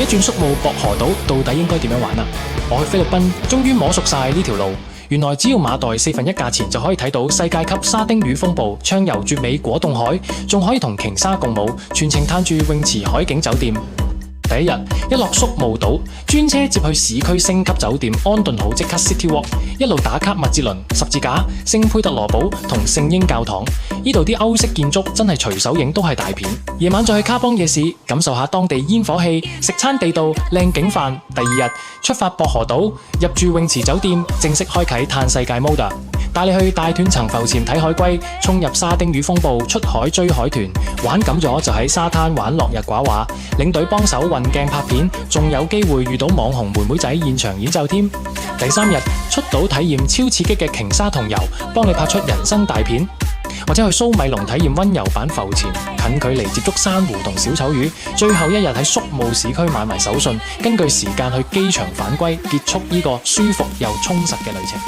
一轉宿務薄荷島到底應該點樣玩啊？我去菲律賓終於摸熟晒呢條路，原來只要馬代1/4價錢就可以睇到世界級沙丁魚風暴，暢遊絕美果凍海，仲可以同鯨鯊共舞，全程嘆住泳池海景酒店。第一日一落宿務島，專車接去市區星級酒店安頓好，即刻 City Walk， 一路打卡麥哲倫、十字架、聖佩特羅堡同聖嬰教堂。呢度啲歐式建築真係隨手影都係大片。夜晚再去卡邦夜市，感受下當地煙火氣，食餐地道靚景飯。第二日出發薄荷島，入住泳池酒店，正式開啟嘆世界 mode。帶你去大斷層浮潛睇海龜，衝入沙丁魚風暴出海追海豚，玩緊咗就喺沙灘玩落日寡話，領隊幫手運鏡拍片，仲有機會遇到網紅妹妹仔現場演奏添。第三日出島體驗超刺激嘅鯨鯊同遊，幫你拍出人生大片。或者去蘇米龍體驗溫柔版浮潛，近距離接觸珊瑚同小丑魚。最後一日喺宿務市區買埋手信，根據時間去機場返歸，結束呢個舒服又充實嘅旅程。